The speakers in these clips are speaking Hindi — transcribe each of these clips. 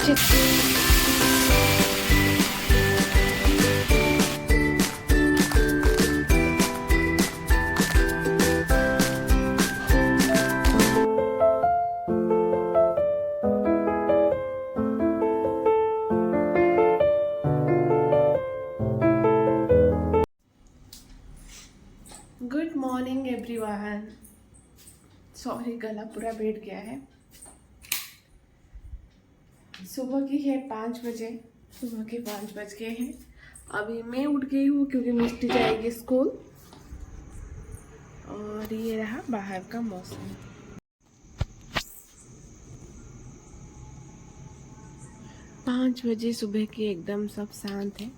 Good morning everyone. सॉरी, गला पूरा बैठ गया है। सुबह की है 5 बजे। सुबह के 5 बज गए हैं। अभी मैं उठ गई हूँ क्योंकि मिष्टी जाएगी स्कूल। और ये रहा बाहर का मौसम। पाँच बजे सुबह की एकदम सब शांत है,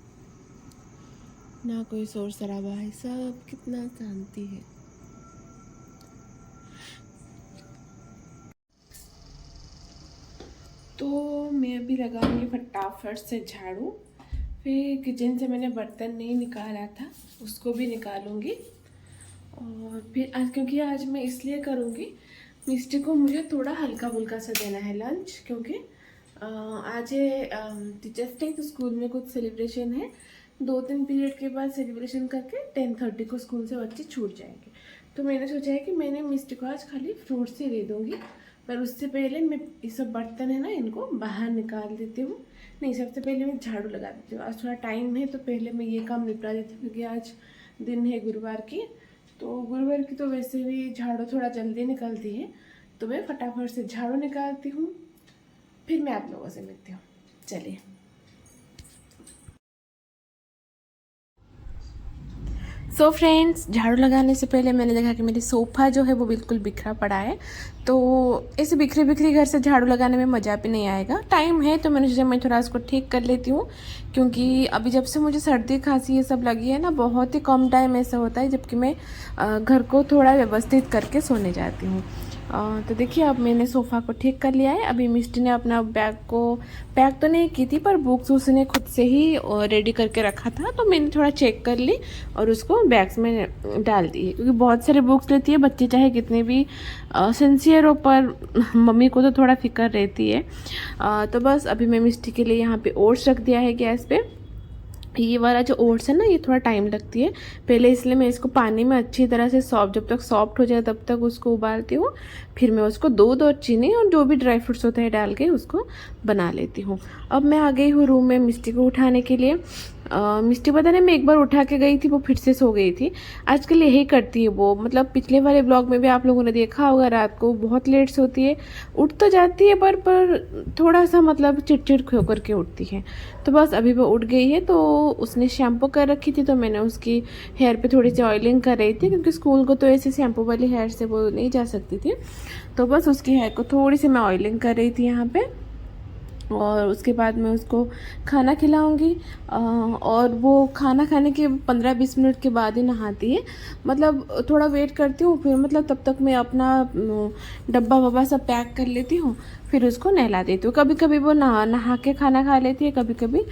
ना कोई शोर शराबा है, सब कितना शांति है। तो मैं अभी लगाऊंगी फटाफट से झाड़ू। फिर किचन से मैंने बर्तन नहीं निकाला था, उसको भी निकालूंगी। और फिर आज, क्योंकि आज मैं इसलिए करूँगी, मिस्टी को मुझे थोड़ा हल्का फुल्का सा देना है लंच, क्योंकि आज टीचर्स डे, तो स्कूल में कुछ सेलिब्रेशन है। 2-3 पीरियड के बाद सेलिब्रेशन करके 10:30 को स्कूल से बच्चे छूट जाएंगे। तो मैंने सोचा है कि मैंने मिस्टी को आज खाली फ्रूट्स ही दे दूँगी, पर उससे पहले मैं ये सब बर्तन है ना, इनको बाहर निकाल देती हूँ। नहीं, सबसे पहले मैं झाड़ू लगा देती हूँ। आज थोड़ा टाइम है तो पहले मैं ये काम निपटा देती हूँ, क्योंकि आज दिन है गुरुवार की। तो गुरुवार की तो वैसे भी झाड़ू थोड़ा जल्दी निकलती है, तो मैं फटाफट से झाड़ू निकालती हूँ। फिर मैं आप लोगों से मिलती हूँ। चलिए। सो फ्रेंड्स, झाड़ू लगाने से पहले मैंने देखा कि मेरी सोफ़ा जो है वो बिल्कुल बिखरा पड़ा है। तो ऐसे बिखरे बिखरे घर से झाड़ू लगाने में मज़ा भी नहीं आएगा। टाइम है तो मैंने सोचा मैं थोड़ा उसको ठीक कर लेती हूँ, क्योंकि अभी जब से मुझे सर्दी खांसी ये सब लगी है ना, बहुत ही कम टाइम ऐसा होता है जबकि मैं घर को थोड़ा व्यवस्थित करके सोने जाती हूँ। तो देखिए, अब मैंने सोफ़ा को ठीक कर लिया है। अभी मिस्टी ने अपना बैग को पैक तो नहीं की थी, पर बुक्स उसने खुद से ही रेडी करके रखा था, तो मैंने थोड़ा चेक कर ली और उसको बैग्स में डाल दी है। क्योंकि बहुत सारे बुक्स लेती है बच्चे, चाहे कितने भी सिंसियर हो, पर मम्मी को तो थोड़ा फिक्र रहती है। तो बस अभी मैं मिस्टी के लिए यहाँ पे ओट्स रख दिया है गैस पे। ये वाला जो ओट्स है ना, ये थोड़ा टाइम लगती है पहले, इसलिए मैं इसको पानी में अच्छी तरह से जब तक सॉफ्ट हो जाए तब तक उसको उबालती हूँ। फिर मैं उसको दूध और चीनी और जो भी ड्राई फ्रूट्स होता है डाल के उसको बना लेती हूँ। अब मैं आ गई हूँ रूम में मिस्टी को उठाने के लिए। मिस्टी पता नहीं, मैं एक बार उठा के गई थी, वो फिर से सो गई थी। आजकल यही करती है वो, मतलब पिछले वाले ब्लॉग में भी आप लोगों ने देखा होगा, रात को बहुत लेट से होती है। उठ तो जाती है पर थोड़ा सा मतलब चिड़चिड़ होकर के उठती है। तो बस अभी वो उठ गई है। तो उसने शैम्पू कर रखी थी, तो मैंने उसकी हेयर पे थोड़ी सी ऑयलिंग कर रही थी, क्योंकि स्कूल को तो ऐसे शैम्पू वाली हेयर से वो नहीं जा सकती थी। तो बस उसकी हेयर को थोड़ी सी मैं ऑयलिंग कर रही थी यहाँ पे। और उसके बाद मैं उसको खाना खिलाऊंगी। और वो खाना खाने के 15-20 मिनट के बाद ही नहाती है। मतलब थोड़ा वेट करती हूँ, फिर मतलब तब तक मैं अपना डब्बा वब्बा सब पैक कर लेती हूँ, फिर उसको नहला देती हूँ। कभी कभी वो नहा के खाना खा लेती है, कभी कभी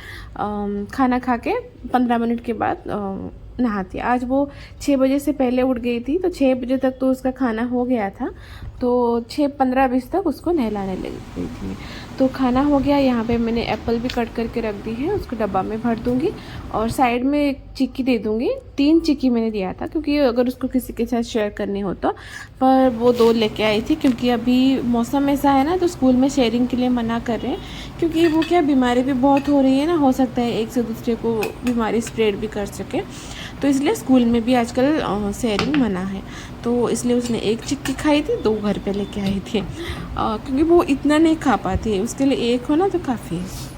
खाना खा के 15 मिनट के बाद नहाती है। आज वो 6 बजे से पहले उठ गई थी, तो 6 बजे तक तो उसका खाना हो गया था। तो 6:15-20 तक उसको नहलाने लग गई थी। तो खाना हो गया। यहाँ पे मैंने एप्पल भी कट करके रख दी है, उसको डब्बा में भर दूँगी। और साइड में एक चिक्की दे दूँगी। 3 चिक्की मैंने दिया था, क्योंकि अगर उसको किसी के साथ शेयर करनी हो तो, पर वो 2 लेके आई थी। क्योंकि अभी मौसम ऐसा है ना, तो स्कूल में शेयरिंग के लिए मना कर रहे हैं, क्योंकि वो क्या, बीमारी भी बहुत हो रही है ना, हो सकता है एक से दूसरे को बीमारी स्प्रेड भी कर सके। तो इसलिए स्कूल में भी आजकल शेयरिंग मना है। तो इसलिए उसने 1 चिक्की खाई थी, 2 घर पे लेके आई थी, क्योंकि वो इतना नहीं खा पाती है, उसके लिए 1 हो ना तो काफ़ी है।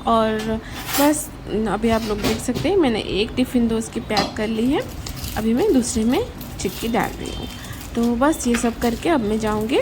और बस अभी आप लोग देख सकते हैं, मैंने 1 टिफ़िन तो उसकी पैक कर ली है। अभी मैं दूसरे में चिक्की डाल रही हूँ। तो बस ये सब करके अब मैं जाऊँगी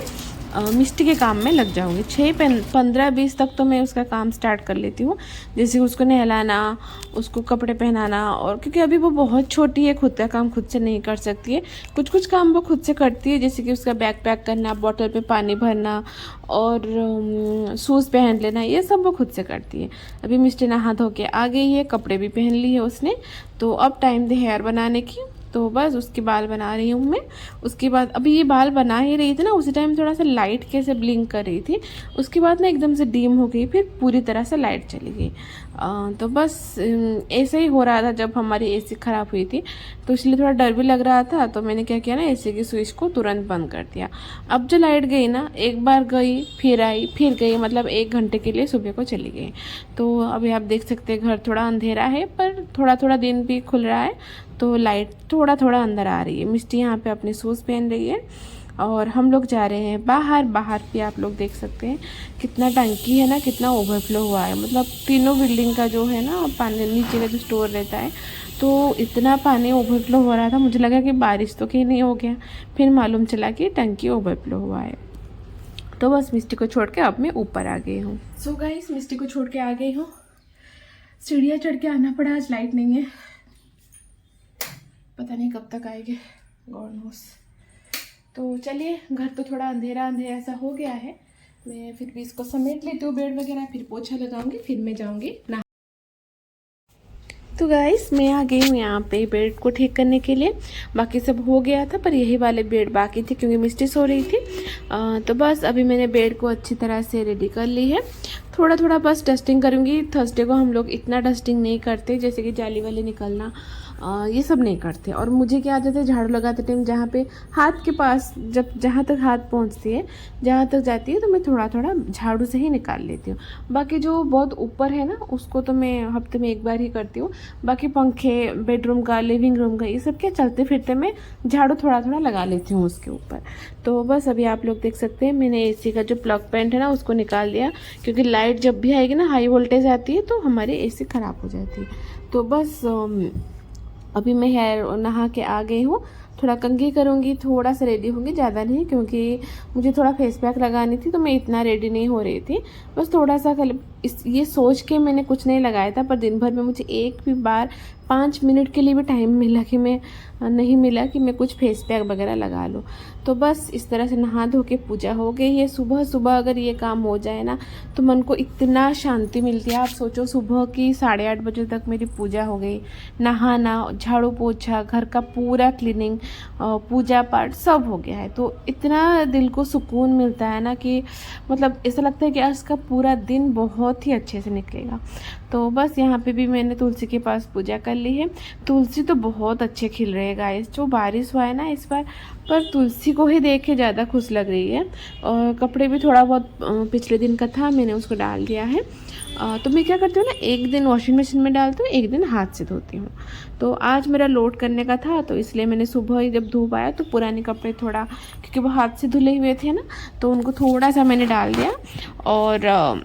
मिष्टी के काम में लग जाऊँगी। 6:15-20 तक तो मैं उसका काम स्टार्ट कर लेती हूँ, जैसे उसको नहलाना, उसको कपड़े पहनाना। और क्योंकि अभी वो बहुत छोटी है, खुद का काम खुद से नहीं कर सकती है। कुछ कुछ काम वो खुद से करती है, जैसे कि उसका बैग पैक करना, बॉटल पे पानी भरना और शूज़ पहन लेना, ये सब वो खुद से करती है। अभी मिष्टी नहा धो के आ गई है, कपड़े भी पहन लिए है उसने। तो अब टाइम दे हेयर बनाने की। तो बस उसके बाल बना रही हूँ मैं। उसके बाद अभी ये बाल बना ही रही थी ना, उसी टाइम थोड़ा सा लाइट कैसे ब्लिंक कर रही थी, उसके बाद ना एकदम से डीम हो गई, फिर पूरी तरह से लाइट चली गई। तो बस ऐसे ही हो रहा था जब हमारी एसी ख़राब हुई थी, तो इसलिए थोड़ा डर भी लग रहा था। तो मैंने क्या किया ना, एसी की स्विच को तुरंत बंद कर दिया। अब जो लाइट गई ना, एक बार गई फिर आई फिर गई, मतलब 1 घंटे के लिए सुबह को चली गई। तो अभी आप देख सकते हैं घर थोड़ा अंधेरा है, पर थोड़ा थोड़ा दिन भी खुल रहा है, तो लाइट थोड़ा थोड़ा अंदर आ रही है। मिष्टी यहाँ पे अपने शूज़ पहन रही है और हम लोग जा रहे हैं बाहर। बाहर पे आप लोग देख सकते हैं कितना टंकी है ना, कितना ओवरफ्लो हुआ है। मतलब तीनों बिल्डिंग का जो है ना पानी, नीचे का जो स्टोर रहता है, तो इतना पानी ओवरफ्लो हो रहा था, मुझे लगा कि बारिश तो कहीं नहीं हो गया, फिर मालूम चला कि टंकी ओवरफ्लो हुआ है। तो बस मिष्टी को छोड़ के अब मैं ऊपर आ गई हूँ। सो गाइस, मिष्टी को छोड़ के आ गई हूँ। सीढ़ियाँ चढ़ के आना पड़ा, आज लाइट नहीं है, पता नहीं कब तक आएंगे, गॉड नोस। तो चलिए, घर तो थोड़ा अंधेरा अंधेरा सा हो गया है, मैं फिर भी इसको समेट लेती हूँ बेड वगैरह, फिर पोछा लगाऊंगी, फिर मैं जाऊँगी ना। तो गाइस, मैं आ गई हूँ यहाँ पे बेड को ठीक करने के लिए। बाकी सब हो गया था, पर यही वाले बेड बाकी थे क्योंकि मिस्टी सो रही थी। तो बस अभी मैंने बेड को अच्छी तरह से रेडी कर ली है। थोड़ा थोड़ा बस डस्टिंग करूँगी। थर्सडे को हम लोग इतना डस्टिंग नहीं करते, जैसे कि जाली वाली निकलना, ये सब नहीं करते। और मुझे क्या आदत है, झाड़ू लगाते टाइम जहाँ पे हाथ के पास, जब जहाँ तक हाथ पहुँचती है, जहाँ तक जाती है, तो मैं थोड़ा थोड़ा झाड़ू से ही निकाल लेती हूँ। बाकी जो बहुत ऊपर है ना, उसको तो मैं हफ्ते में 1 बार ही करती हूँ। बाकी पंखे, बेडरूम का, लिविंग रूम का, ये सब क्या चलते फिरते मैं झाड़ू थोड़ा थोड़ा लगा लेती हूँ उसके ऊपर। तो बस अभी आप लोग देख सकते हैं, मैंने एसी का जो प्लग पॉइंट है ना, उसको निकाल दिया, क्योंकि लाइट जब भी आएगी ना, हाई वोल्टेज आती है, तो हमारी एसी ख़राब हो जाती है। तो बस अभी मैं हेयर नहा के आ गई हूँ। थोड़ा कंघी करूँगी, थोड़ा सा रेडी होंगी, ज़्यादा नहीं, क्योंकि मुझे थोड़ा फेस पैक लगानी थी, तो मैं इतना रेडी नहीं हो रही थी। बस थोड़ा सा ये सोच के मैंने कुछ नहीं लगाया था, पर दिन भर में मुझे एक भी बार 5 मिनट के लिए भी टाइम मिला कि मैं नहीं मिला कि मैं कुछ फेस पैक वगैरह लगा लूँ। तो बस इस तरह से नहा धो के पूजा हो गई है। सुबह सुबह अगर ये काम हो जाए ना, तो मन को इतना शांति मिलती है। आप सोचो, सुबह की 8:30 बजे तक मेरी पूजा हो गई। नहाना, झाड़ू पोछा, घर का पूरा क्लीनिंग, पूजा पाठ सब हो गया है। तो इतना दिल को सुकून मिलता है ना कि मतलब ऐसा लगता है कि आज का पूरा दिन बहुत ही अच्छे से निकलेगा। तो बस यहाँ पे भी मैंने तुलसी के पास पूजा कर ली है। तुलसी तो बहुत अच्छे खिल रहे हैं गाइस, जो बारिश हुआ है ना इस बार, पर तुलसी को ही देख के ज़्यादा खुश लग रही है। और कपड़े भी थोड़ा बहुत पिछले दिन का था, मैंने उसको डाल दिया है। तो मैं क्या करती हूँ ना, एक दिन वॉशिंग मशीन में डालती हूँ, एक दिन हाथ से धोती हूँ। तो आज मेरा लोड करने का था, तो इसलिए मैंने सुबह ही जब धूप आया, तो पुराने कपड़े थोड़ा, क्योंकि वो हाथ से धुले हुए थे ना, तो उनको थोड़ा सा मैंने डाल दिया और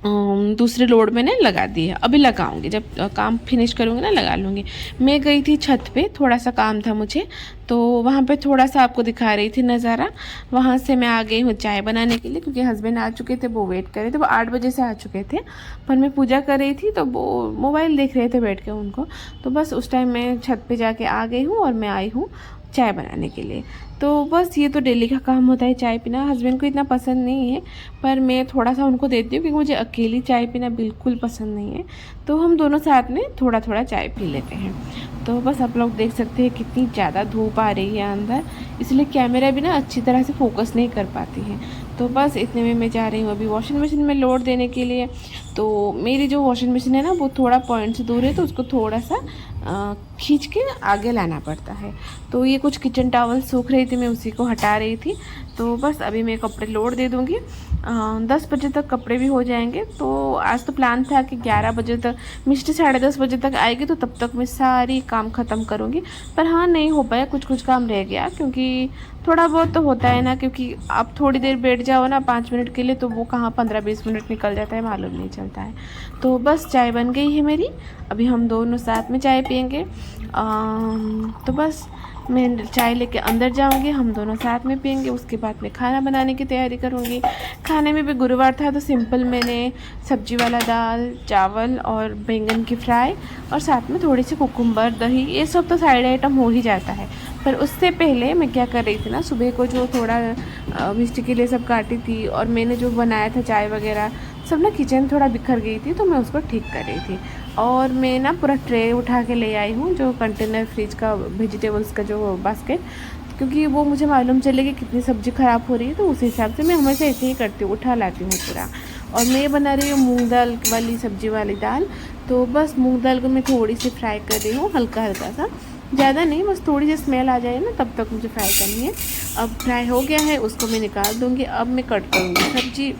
दूसरे लोड मैंने लगा दी है। अभी लगाऊंगी, जब काम फिनिश करूँगी ना लगा लूँगी। मैं गई थी छत पे, थोड़ा सा काम था मुझे, तो वहाँ पे थोड़ा सा आपको दिखा रही थी नज़ारा। वहाँ से मैं आ गई हूँ चाय बनाने के लिए, क्योंकि हस्बैंड आ चुके थे, वो वेट कर रहे थे। वो 8 बजे से आ चुके थे, पर मैं पूजा कर रही थी, तो वो मोबाइल देख रहे थे बैठ के उनको। तो बस उस टाइम मैं छत पर जाके आ गई हूँ और मैं आई हूँ चाय बनाने के लिए। तो बस ये तो डेली का काम होता है, चाय पीना। हस्बैंड को इतना पसंद नहीं है, पर मैं थोड़ा सा उनको देती हूँ, क्योंकि मुझे अकेली चाय पीना बिल्कुल पसंद नहीं है। तो हम दोनों साथ में थोड़ा थोड़ा चाय पी लेते हैं। तो बस आप लोग देख सकते हैं कितनी ज़्यादा धूप आ रही है अंदर, इसलिए कैमरा भी ना अच्छी तरह से फोकस नहीं कर पाती है। तो बस इतने में मैं जा रही हूँ अभी वॉशिंग मशीन में लोड देने के लिए। तो मेरी जो वॉशिंग मशीन है ना, वो थोड़ा पॉइंट से दूर है, तो उसको थोड़ा सा खींच के आगे लाना पड़ता है। तो ये कुछ किचन टॉवल सूख रही थी, मैं उसी को हटा रही थी। तो बस अभी मैं कपड़े लोड दे दूँगी, 10 बजे तक कपड़े भी हो जाएंगे। तो आज तो प्लान था कि 11 बजे तक, मिस्टी 10:30 बजे तक आएगी, तो तब तक मैं सारी काम ख़त्म करूँगी। पर हाँ, नहीं हो पाया, कुछ कुछ काम रह गया, क्योंकि थोड़ा बहुत तो होता है ना, क्योंकि आप थोड़ी देर बैठ जाओ ना 5 मिनट के लिए, तो वो कहाँ 15-20 मिनट निकल जाता है, मालूम नहीं चलता है। तो बस चाय बन गई है मेरी, अभी हम दोनों साथ में चाय पियेंगे। तो बस मैं चाय लेके अंदर जाऊंगी, हम दोनों साथ में पियेंगे। उसके बाद मैं खाना बनाने की तैयारी करूंगी। खाने में भी गुरुवार था, तो सिंपल मैंने सब्जी वाला दाल, चावल और बैंगन की फ्राई, और साथ में थोड़ी सी कुकुम्बर, दही, ये सब तो साइड आइटम हो ही जाता है। पर उससे पहले मैं क्या कर रही थी ना, सुबह को जो थोड़ा मिर्ची के लिए सब काटी थी, और मैंने जो बनाया था चाय वगैरह सब ना, किचन थोड़ा बिखर गई थी, तो मैं उसको ठीक कर रही थी। और मैं ना पूरा ट्रे उठा के ले आई हूँ, जो कंटेनर फ्रिज का वेजिटेबल्स का जो बास्केट, क्योंकि वो मुझे मालूम चले कि कितनी सब्ज़ी ख़राब हो रही है, तो उस हिसाब से मैं हमेशा ऐसे ही करती हूँ, उठा लाती हूँ पूरा। और मैं बना रही हूँ मूंग दाल वाली सब्ज़ी वाली दाल। तो बस मूंग दाल को मैं थोड़ी सी फ्राई कर रही हूँ, हल्का हल्का सा, ज़्यादा नहीं, बस थोड़ी सी स्मेल आ जाए ना तब तक मुझे फ्राई करनी है। अब फ्राई हो गया है, उसको मैं निकाल दूँगी। अब मैं कट करूँगी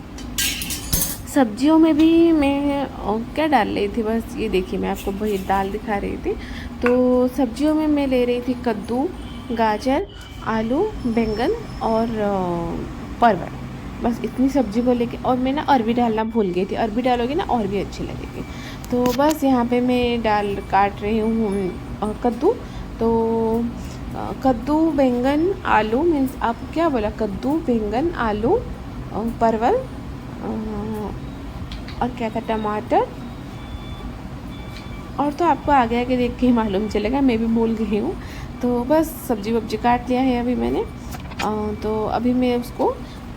सब्जियों में भी मैं क्या डाल रही थी, बस ये देखिए मैं आपको वही दाल दिखा रही थी। तो सब्जियों में मैं ले रही थी कद्दू, गाजर, आलू, बैंगन और परवल, बस इतनी सब्जी को लेके। और मैं ना अरबी डालना भूल गई थी, अरबी डालोगी ना और भी अच्छी लगेगी। तो बस यहाँ पे मैं दाल काट रही हूँ कद्दू। तो कद्दू, बैंगन, आलू, मीन्स आप क्या बोला, कद्दू, बैंगन, आलू, परवल और क्या था, टमाटर, और तो आपको आगे आगे देख के ही मालूम चलेगा, मैं भी भूल गई हूँ। तो बस सब्जी वब्जी काट लिया है अभी मैंने। तो अभी मैं उसको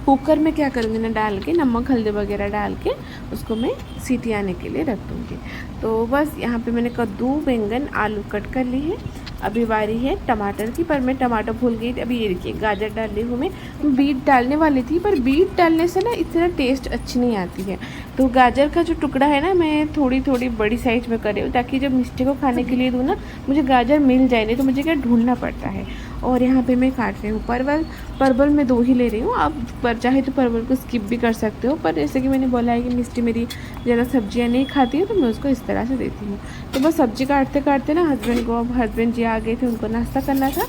कुकर में क्या करूँगी ना, डाल के नमक हल्दी वगैरह डाल के उसको मैं सीटी आने के लिए रख दूँगी। तो बस यहाँ पे मैंने कद्दू, बैंगन, आलू कट कर ली है। अभी बारी है टमाटर की, पर मैं टमाटर भूल गई। अभी ये देखिए गाजर डाल रही हूँ मैं। बीट डालने वाली थी, पर बीट डालने से ना इतना टेस्ट अच्छी नहीं आती है। तो गाजर का जो टुकड़ा है ना, मैं थोड़ी थोड़ी बड़ी साइज़ में कर रही हूँ, ताकि जब मिस्टी को खाने के लिए दूँ ना, मुझे गाजर मिल जाए, नहीं तो मुझे क्या ढूंढना पड़ता है। और यहाँ पे मैं काट रही हूँ परवल मैं 2 ही ले रही हूँ। आप पर चाहे तो परवल को स्किप भी कर सकते हो, पर जैसे कि मैंने बोला है कि मिस्टी मेरी ज़्यादा सब्जियाँ नहीं खाती है, तो मैं उसको इस तरह से देती हूँ। तो बस सब्ज़ी काटते काटते ना हस्बैंड जी आ गए थे, उनको नाश्ता करना था।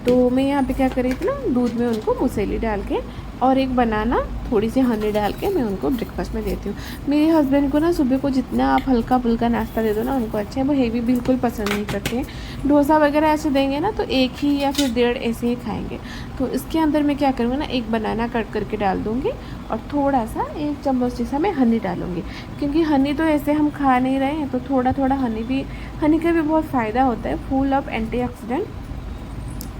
तो मैं यहाँ पे क्या कर रही थी ना, दूध में उनको मूसली डाल के और एक बनाना, थोड़ी सी हनी डाल के मैं उनको ब्रेकफास्ट में देती हूँ। मेरे हस्बैंड को ना सुबह को जितना आप हल्का फुल्का नाश्ता दे दो ना, उनको अच्छा है, वो हेवी बिल्कुल पसंद नहीं करते हैं। डोसा वगैरह ऐसे देंगे ना तो एक ही या फिर 1.5 ऐसे ही खाएंगे। तो इसके अंदर मैं क्या करूँगी ना, एक बनाना कट करके डाल दूँगी और थोड़ा सा 1 चम्मच जैसा मैं हनी डालूँगी, क्योंकि हनी तो ऐसे हम खा नहीं रहे हैं, तो थोड़ा थोड़ा हनी का भी बहुत फ़ायदा होता है, फुल ऑफ एंटीऑक्सीडेंट।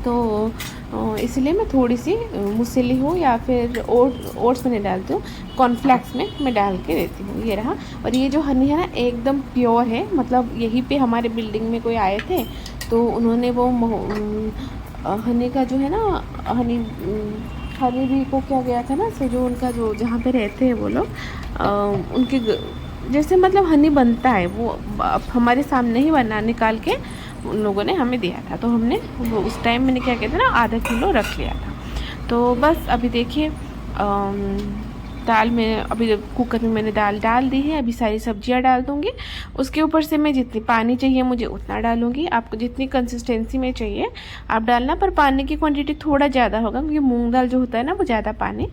तो इसलिए मैं थोड़ी सी मूसली हो या फिर ओट्स में नहीं डालती हूँ, कॉर्नफ्लेक्स में मैं डाल के देती हूँ। ये रहा। और ये जो हनी है ना एकदम प्योर है, मतलब यहीं पे हमारे बिल्डिंग में कोई आए थे, तो उन्होंने वो हनी का जो है ना, हनी भी को क्या गया था ना, से जो उनका जो जहाँ पे रहते हैं वो लोग, उनके जैसे मतलब हनी बनता है वो हमारे सामने ही बना निकाल के उन लोगों ने हमें दिया था। तो हमने वो उस टाइम मैंने क्या कहते हैं ना, आधा किलो रख लिया था। तो बस अभी देखिए दाल में, अभी कुकर में मैंने दाल डाल दी है, अभी सारी सब्जियां डाल दूँगी। उसके ऊपर से मैं जितनी पानी चाहिए मुझे उतना डालूँगी। आपको जितनी कंसिस्टेंसी में चाहिए आप डालना, पर पानी की क्वांटिटी थोड़ा ज़्यादा होगा, क्योंकि मूंग दाल जो होता है ना वो ज़्यादा पानी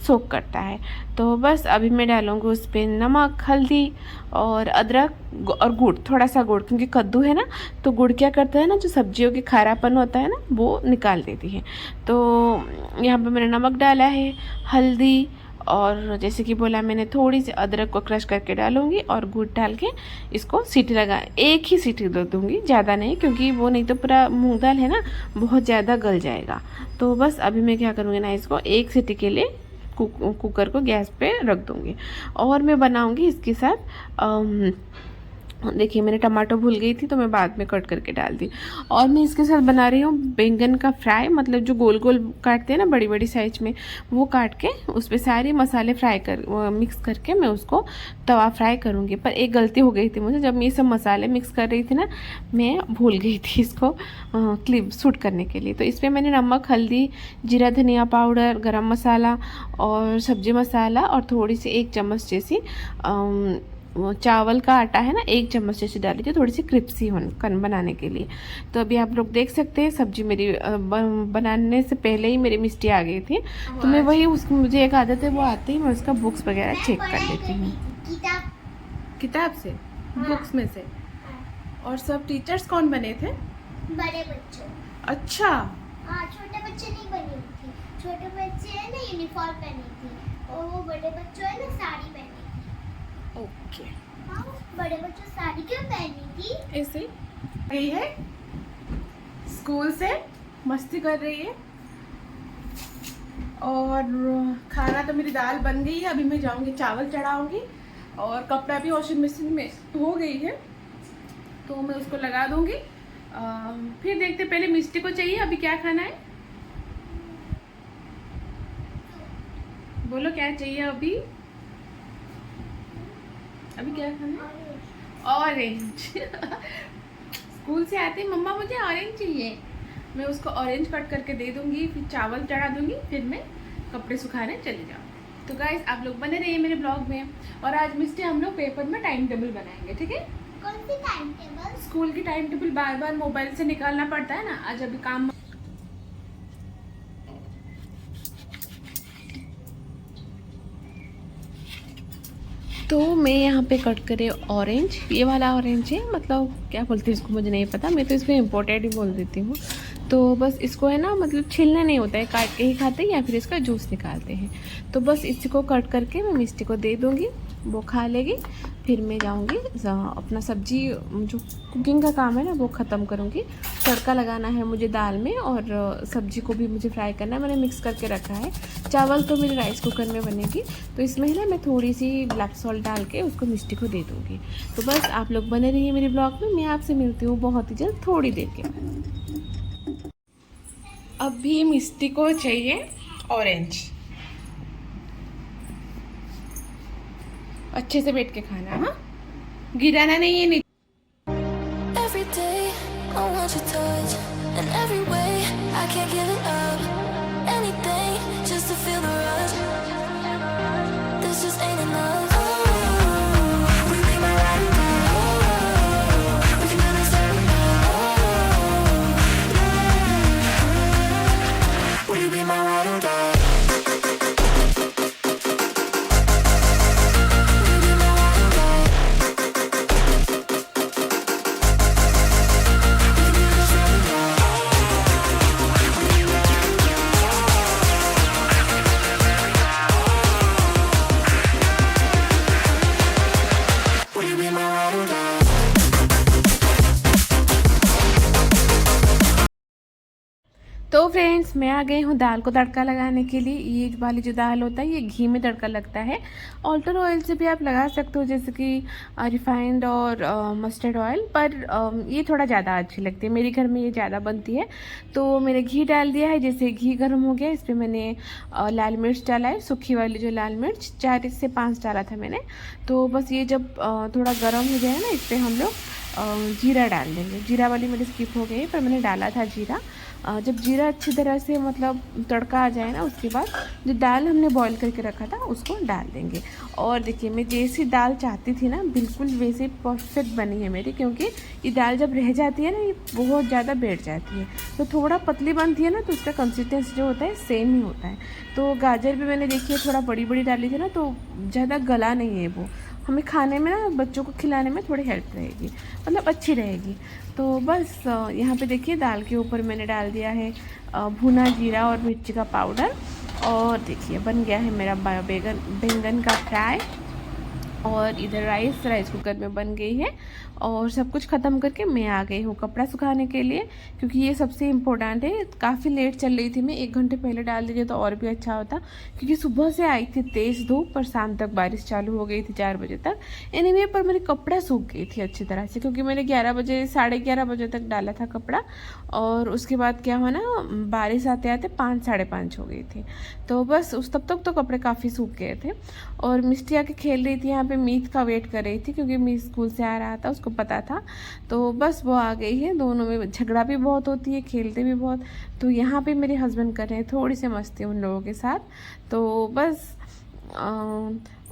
सोख करता है। तो बस अभी मैं डालूँगी उस पर नमक, हल्दी और अदरक और गुड़, थोड़ा सा गुड़, क्योंकि कद्दू है ना, तो गुड़ क्या करता है ना, जो सब्जियों के खारापन होता है ना वो निकाल देती है। तो यहाँ पे मैंने नमक डाला है, हल्दी, और जैसे कि बोला मैंने थोड़ी सी अदरक को क्रश करके डालूंगी और गुड़ डाल के इसको सीटी लगा, एक ही सीटी दे दूँगी, ज़्यादा नहीं, क्योंकि वो नहीं तो पूरा मूंग दाल है ना बहुत ज़्यादा गल जाएगा। तो बस अभी मैं क्या करूँगी ना, इसको एक सीटी के लिए कुकर को गैस पे रख दूँगी। और मैं बनाऊँगी इसके साथ देखिए मैंने टमाटर भूल गई थी, तो मैं बाद में कट करके डाल दी। और मैं इसके साथ बना रही हूँ बैंगन का फ्राई, मतलब जो गोल गोल काटते हैं ना बड़ी बड़ी साइज में, वो काट के उस पर सारे मसाले मिक्स करके मैं उसको तवा फ्राई करूँगी। पर एक गलती हो गई थी मुझे, जब मैं ये सब मसाले मिक्स कर रही थी ना, मैं भूल गई थी इसको क्लिप शूट करने के लिए। तो इस पर मैंने नमक, हल्दी, जीरा धनिया पाउडर, गरम मसाला और सब्जी मसाला और थोड़ी सी 1 चम्मच जैसी वो चावल का आटा है ना, 1 चम्मच जैसे डाली थी, थोड़ी सी क्रिस्पी बनाने के लिए। तो अभी आप लोग देख सकते हैं सब्जी मेरी बनाने से पहले ही मेरी मिस्टी आ गई थी। तो मैं वही मुझे एक आदत है, वो आती है मैं उसका बुक्स वगैरह चेक कर लेती हूँ किताब से, बुक्स में से। और सब टीचर्स कौन बने थे? बड़े बच्चों। अच्छा हाँ, छोटे बच्चे नहीं बनी थी। छोटे बच्चे है ना यूनिफॉर्म पहनी थी, और वो बड़े बच्चों है ना साड़ी पहनी थी। ओके। हाँ, बड़े बच्चों साड़ी क्यों पहनी थी? ऐसे गई है स्कूल से, मस्ती कर रही है। और खाना तो मेरी दाल बन गई है, अभी मैं जाऊंगी चावल चढ़ाऊंगी, और कपड़ा भी वॉशिंग मशीन में हो गई है। तो मैं उसको लगा दूँगी। फिर देखते, पहले मिस्टी को चाहिए अभी क्या खाना है, बोलो क्या चाहिए अभी, अभी क्या खाना है? ऑरेंज। स्कूल से आते ही मम्मा मुझे ऑरेंज चाहिए, मैं उसको ऑरेंज कट करके दे दूँगी, फिर चावल चढ़ा दूँगी, फिर मैं कपड़े सुखाने चली जाऊँ। तो गाइस आप लोग बने रहिए मेरे ब्लॉग में। और आज मिस्टी हम लोग पेपर में टाइम टेबल बनाएंगे, ठीक है? कौन सी टाइम टेबल? स्कूल की टाइम टेबल बार बार मोबाइल से निकालना पड़ता है ना, आज अभी काम। तो मैं यहाँ पे कट करे ऑरेंज, ये वाला ऑरेंज है, मतलब क्या बोलते हैं इसको मुझे नहीं पता, मैं तो इसको इम्पोर्टेड ही बोल देती हूँ। तो बस इसको है ना, मतलब छीलना नहीं होता है, काट के ही खाते हैं या फिर इसका जूस निकालते हैं। तो बस इसको कट करके मैं मिस्टी को दे दूँगी, वो खा लेगी। फिर मैं जाऊँगी अपना सब्जी जो कुकिंग का काम है ना वो ख़त्म करूँगी। तड़का लगाना है मुझे दाल में, और सब्जी को भी मुझे फ्राई करना है, मैंने मिक्स करके रखा है। चावल तो मेरी राइस कुकर में बनेगी, तो इसमें है ना मैं थोड़ी सी ब्लैक सॉल्ट डाल के उसको मिस्टी को दे दूँगी। तो बस आप लोग बने रहिए मेरे ब्लॉग में, मैं आपसे मिलती हूँ बहुत ही जल्द, थोड़ी देर के बाद। अभी मिस्टी को चाहिए ऑरेंज, अच्छे से बैठ के खाना, हाँ, गिराना नहीं है नीचे। Every day I want your touch, and every way I can't give it up. Anything just to feel the rush. This just ain't enough. Oh, we be my ride or die. Oh, we can do this every night. Oh, yeah. Will you be my ride or die? तो फ्रेंड्स मैं आ गई हूँ दाल को तड़का लगाने के लिए। ये वाली जो दाल होता है ये घी में तड़का लगता है, ऑल्टर ऑयल से भी आप लगा सकते हो, जैसे कि रिफाइंड और मस्टर्ड ऑयल, पर ये थोड़ा ज़्यादा अच्छी लगती है, मेरे घर में ये ज़्यादा बनती है। तो मैंने घी डाल दिया है, जैसे घी गर्म हो गया इस पर मैंने लाल मिर्च डाला है, सूखी वाली जो लाल मिर्च 4 से 5 डाला था मैंने। तो बस ये जब थोड़ा गर्म हो जाए ना, इस पर हम लोग जीरा डाल देंगे। जीरा वाली मेरी स्किप हो गई, पर मैंने डाला था जीरा। जब जीरा अच्छी तरह से मतलब तड़का आ जाए ना, उसके बाद जो दाल हमने बॉईल करके रखा था उसको डाल देंगे। और देखिए मैं जैसी दाल चाहती थी ना, बिल्कुल वैसे परफेक्ट बनी है मेरी, क्योंकि ये दाल जब रह जाती है ना ये बहुत ज़्यादा बैठ जाती है। तो थोड़ा पतली बनती है ना, तो उसका कंसिस्टेंसी जो होता है सेम ही होता है। तो गाजर भी मैंने देखिए थोड़ा बड़ी बड़ी डाली थी ना, तो ज़्यादा गला नहीं है वो, हमें खाने में ना, बच्चों को खिलाने में थोड़ी हेल्प रहेगी, मतलब अच्छी रहेगी। तो बस यहाँ पे देखिए दाल के ऊपर मैंने डाल दिया है भुना जीरा और मिर्ची का पाउडर, और देखिए बन गया है मेरा बैंगन का फ्राई। और इधर राइस कुकर में बन गई है। और सब कुछ ख़त्म करके मैं आ गई हूँ कपड़ा सुखाने के लिए, क्योंकि ये सबसे इम्पोर्टेंट है। काफ़ी लेट चल रही थी मैं, 1 घंटे पहले डाल दीजिए तो और भी अच्छा होता, क्योंकि सुबह से आई थी तेज़ धूप, पर शाम तक बारिश चालू हो गई थी 4 बजे तक। एनीवे पर मेरी कपड़ा सूख गई थी अच्छी तरह से, क्योंकि मैंने 11 बजे 11:30 बजे तक डाला था कपड़ा। और उसके बाद क्या हुआ ना, बारिश आते आते 5 साढ़े 5 हो गई थी। तो बस उस तब तक तो कपड़े काफ़ी सूख गए थे। और मिस्टी आके खेल रही थी यहाँ पे, मीत का वेट कर रही थी, क्योंकि मीत स्कूल से आ रहा था, उसको पता था। तो बस वो आ गई है, दोनों में झगड़ा भी बहुत होती है, खेलते भी बहुत। तो यहाँ पे मेरे हस्बैंड कर रहे हैं थोड़ी सी मस्ती उन लोगों के साथ। तो बस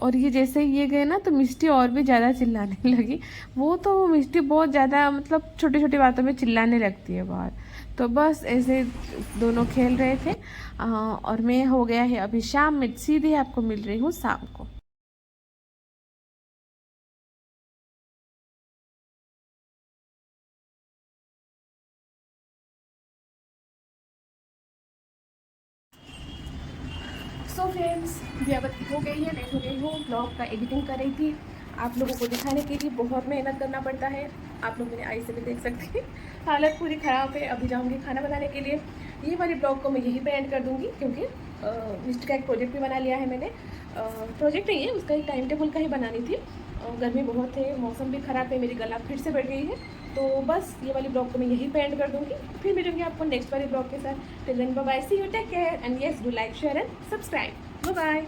और ये जैसे ही ये गए ना, तो मिस्टी और भी ज़्यादा चिल्लाने लगी। वो तो मिस्टी बहुत ज़्यादा मतलब छोटी छोटी बातों में चिल्लाने लगती है बाहर। तो बस ऐसे दोनों खेल रहे थे। और मैं हो गया है अभी शाम में, सीधे आपको मिल रही हूँ शाम को। सो फ्रेंड्स व्यावती हो गई है, लेट हो गई हूँ, ब्लॉग का एडिटिंग कर रही थी आप लोगों को दिखाने के लिए। बहुत मेहनत करना पड़ता है, आप लोग मेरे आई से भी देख सकते हैं, हालत पूरी ख़राब है। अभी जाऊँगी खाना बनाने के लिए। ये वाली ब्लॉग को मैं यहीं पे एंड कर दूँगी, क्योंकि मिस्टर का एक प्रोजेक्ट भी बना लिया है मैंने। प्रोजेक्ट नहीं है, उसका एक टाइम टेबल का ही बनानी थी। गर्मी बहुत है, मौसम भी ख़राब है, मेरी गला फिर से बढ़ गई है। तो बस ये वाली ब्लॉग को मैं यहीं पे एंड कर दूँगी, फिर मिलूँगी आपको नेक्स्ट वाली ब्लॉग के साथ। Till then bye bye, see you, take care and yes do like share and subscribe. Bye bye.